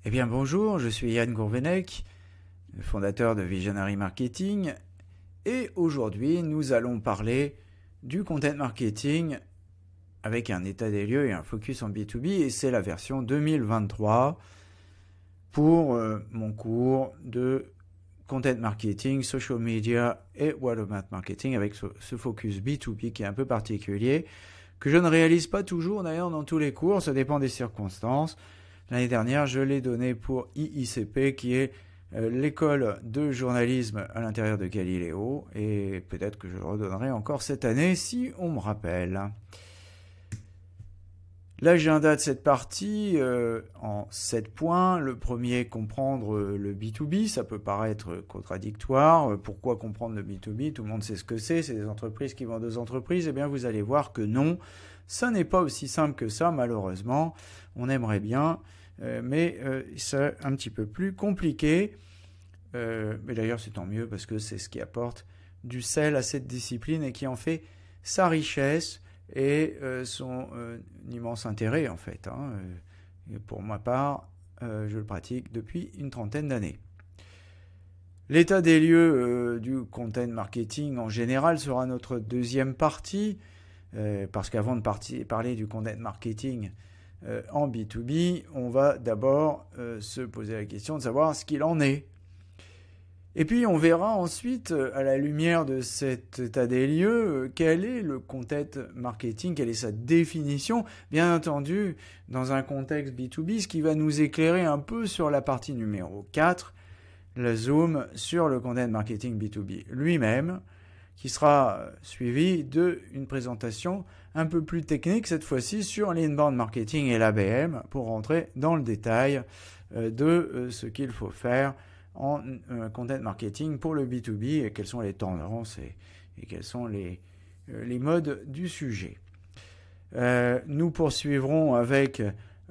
Eh bien bonjour, je suis Yann Gourvenec, fondateur de Visionary Marketing, et aujourd'hui nous allons parler du content marketing avec un état des lieux et un focus en B2B, et c'est la version 2023 pour mon cours de content marketing, social media et word of mouth marketing avec ce focus B2B qui est un peu particulier, que je ne réalise pas toujours d'ailleurs dans tous les cours, ça dépend des circonstances. L'année dernière, je l'ai donné pour IICP, qui est l'école de journalisme à l'intérieur de Galiléo, et peut-être que je le redonnerai encore cette année si on me rappelle. L'agenda de cette partie en 7 points. Le premier, comprendre le B2B. Ça peut paraître contradictoire. Pourquoi comprendre le B2B? Tout le monde sait ce que c'est des entreprises qui vendent aux entreprises. Eh bien, vous allez voir que non, ça n'est pas aussi simple que ça, malheureusement. On aimerait bien, mais c'est un petit peu plus compliqué. Mais d'ailleurs, c'est tant mieux parce que c'est ce qui apporte du sel à cette discipline et qui en fait sa richesse et son immense intérêt, en fait. Et pour ma part, je le pratique depuis une trentaine d'années. L'état des lieux du content marketing en général sera notre deuxième partie, parce qu'avant de parler du content marketing en B2B, on va d'abord se poser la question de savoir ce qu'il en est. Et puis on verra ensuite, à la lumière de cet état des lieux, quel est le content marketing, quelle est sa définition, bien entendu, dans un contexte B2B, ce qui va nous éclairer un peu sur la partie numéro 4, le zoom sur le content marketing B2B lui-même, qui sera suivi d'une présentation un peu plus technique, cette fois-ci sur l'inbound marketing et l'ABM, pour rentrer dans le détail de ce qu'il faut faire en content marketing pour le B2B et quelles sont les tendances et quels sont les modes du sujet. Nous poursuivrons avec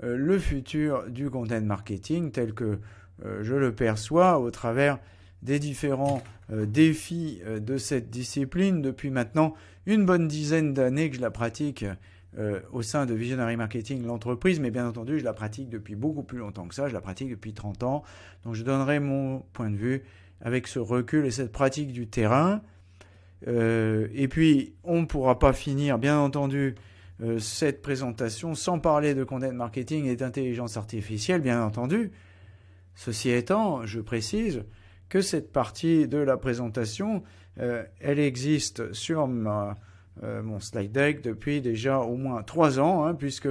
le futur du content marketing tel que je le perçois au travers des différents défis de cette discipline depuis maintenant une bonne dizaine d'années que je la pratique au sein de Visionary Marketing, l'entreprise, mais bien entendu, je la pratique depuis beaucoup plus longtemps que ça, je la pratique depuis 30 ans, donc je donnerai mon point de vue avec ce recul et cette pratique du terrain. Et puis, on ne pourra pas finir, bien entendu, cette présentation sans parler de content marketing et d'intelligence artificielle, bien entendu. Ceci étant, je précise que cette partie de la présentation, elle existe sur mon slide deck depuis déjà au moins 3 ans, puisque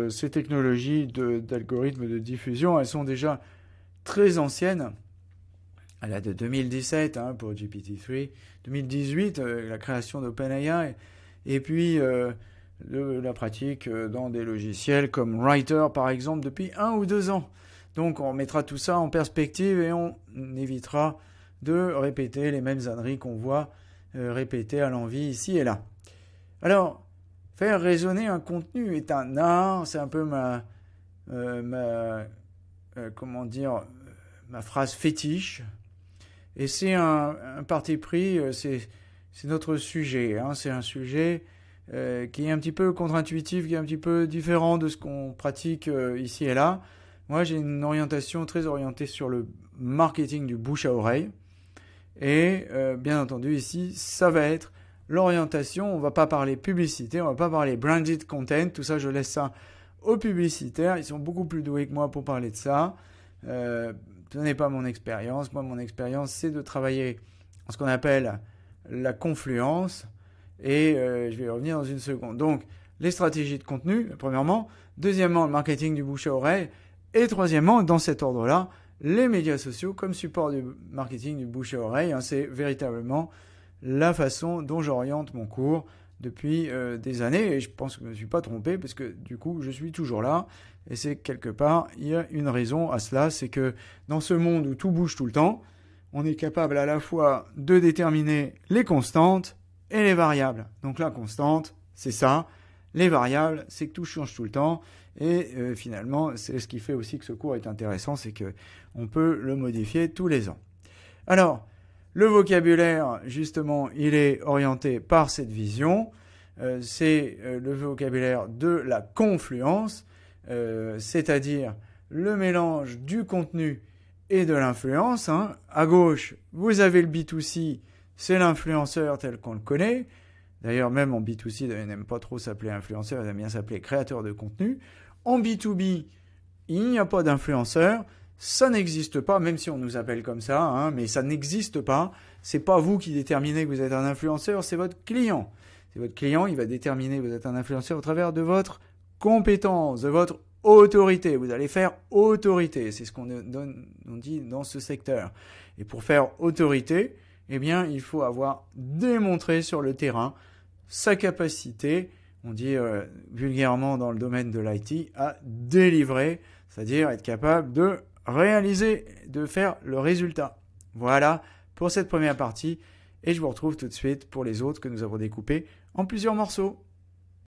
ces technologies d'algorithmes de diffusion, elles sont déjà très anciennes. Elle date de 2017 pour GPT-3, 2018, la création d'OpenAI, et puis la pratique dans des logiciels comme Writer, par exemple, depuis 1 ou 2 ans. Donc on mettra tout ça en perspective et on évitera de répéter les mêmes âneries qu'on voit répéter à l'envi ici et là. Alors, faire résonner un contenu est un art, c'est un peu ma phrase fétiche, et c'est un parti pris, c'est notre sujet, c'est un sujet qui est un petit peu contre-intuitif, qui est un petit peu différent de ce qu'on pratique ici et là. Moi, j'ai une orientation très orientée sur le marketing du bouche à oreille. Et bien entendu, ici, ça va être l'orientation. On ne va pas parler publicité, on ne va pas parler branded content. Tout ça, je laisse ça aux publicitaires. Ils sont beaucoup plus doués que moi pour parler de ça. Ce n'est pas mon expérience. Moi, mon expérience, c'est de travailler en ce qu'on appelle la confluence. Et je vais y revenir dans une seconde. Donc, les stratégies de contenu, premièrement. Deuxièmement, le marketing du bouche à oreille. Et troisièmement, dans cet ordre-là, les médias sociaux comme support du marketing du bouche à oreille. C'est véritablement la façon dont j'oriente mon cours depuis des années. Et je pense que je ne me suis pas trompé parce que du coup, je suis toujours là. Et c'est quelque part, il y a une raison à cela. C'est que dans ce monde où tout bouge tout le temps, on est capable à la fois de déterminer les constantes et les variables. Donc la constante, c'est ça. Les variables, c'est que tout change tout le temps. Et finalement, c'est ce qui fait aussi que ce cours est intéressant, c'est qu'on peut le modifier tous les ans. Alors, le vocabulaire, justement, il est orienté par cette vision. C'est le vocabulaire de la confluence, c'est-à-dire le mélange du contenu et de l'influence. Hein. À gauche, vous avez le B2C, c'est l'influenceur tel qu'on le connaît. D'ailleurs, même en B2C, ils n'aiment pas trop s'appeler influenceur, ils aiment bien s'appeler créateur de contenu. En B2B, il n'y a pas d'influenceur, ça n'existe pas, même si on nous appelle comme ça, hein, mais ça n'existe pas. C'est pas vous qui déterminez que vous êtes un influenceur, c'est votre client. C'est votre client, il va déterminer que vous êtes un influenceur au travers de votre compétence, de votre autorité. Vous allez faire autorité, c'est ce qu'on dit dans ce secteur. Et pour faire autorité, eh bien, il faut avoir démontré sur le terrain sa capacité, on dit vulgairement dans le domaine de l'IT, à délivrer, c'est-à-dire être capable de réaliser, de faire le résultat. Voilà pour cette première partie, et je vous retrouve tout de suite pour les autres que nous avons découpés en plusieurs morceaux.